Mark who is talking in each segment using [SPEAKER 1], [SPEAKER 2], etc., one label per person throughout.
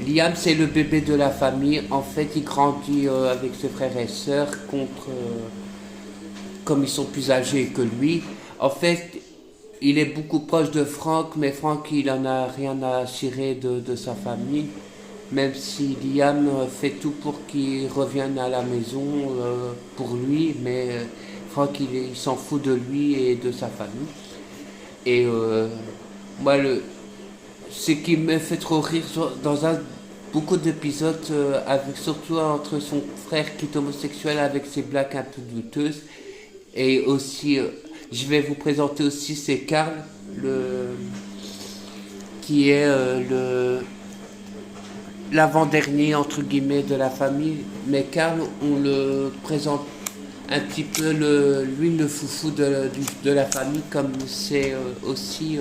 [SPEAKER 1] Liam, c'est le bébé de la famille. En fait, il grandit avec ses frères et sœurs contre, comme ils sont plus âgés que lui. En fait, il est beaucoup proche de Frank, mais Frank, il en a rien à cirer de sa famille. Même si Liam fait tout pour qu'il revienne à la maison pour lui, mais Frank, il s'en fout de lui et de sa famille. Et moi, ce qui me fait trop rire dans beaucoup d'épisodes, surtout entre son frère qui est homosexuel avec ses blagues un peu douteuses. Et aussi, je vais vous présenter aussi, c'est Karl, qui est l'avant-dernier entre guillemets de la famille. Mais Karl, on le présente un petit peu lui le foufou de la famille, comme c'est aussi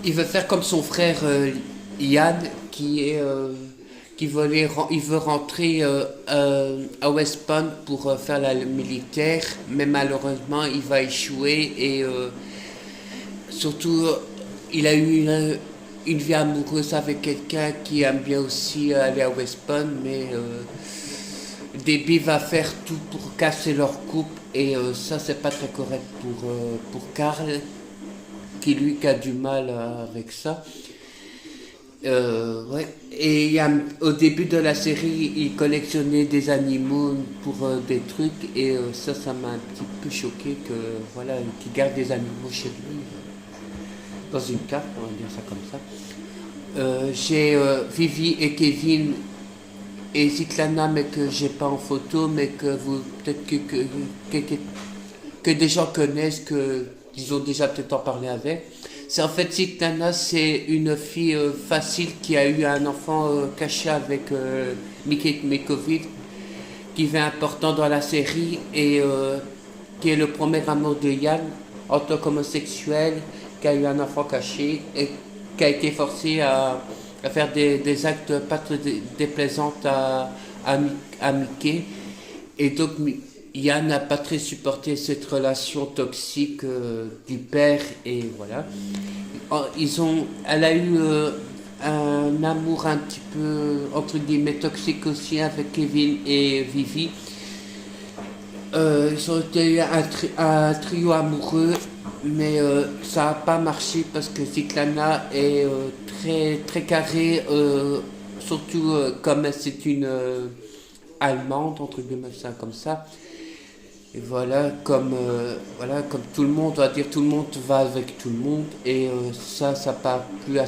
[SPEAKER 1] il veut faire comme son frère Yann, il veut rentrer à West Point pour faire la militaire, mais malheureusement il va échouer et surtout il a eu une vie amoureuse avec quelqu'un qui aime bien aussi aller à West Point, mais Debbie va faire tout pour casser leur couple et ça c'est pas très correct pour Carl qui a du mal avec ça. Ouais. Et au début de la série, il collectionnait des animaux pour des trucs et ça m'a un petit peu choqué que voilà, qu'il garde des animaux chez lui dans une carte, on va dire ça comme ça. J'ai Vivi et Kevin et Zitlana, mais que j'ai pas en photo, mais que vous peut-être que des gens connaissent, que ils ont déjà peut-être en parlé avec. C'est en fait Zitlana, c'est une fille facile qui a eu un enfant caché avec Mickey Mekovic, qui est important dans la série et qui est le premier amour de Yann en tant qu'homosexuel, qui a eu un enfant caché et qui a été forcé à faire des actes pas très déplaisants à Mickey. Et donc Yann n'a pas très supporté cette relation toxique du père et voilà. Elle a eu un amour un petit peu entre guillemets toxique aussi avec Kevin et Vivi. Ils ont été un trio amoureux, mais ça n'a pas marché parce que Zitlana est très, très carrée, surtout comme c'est une allemande, entre guillemets, ça comme ça. Et voilà, comme tout le monde, on va dire tout le monde va avec tout le monde, et ça n'a pas plu à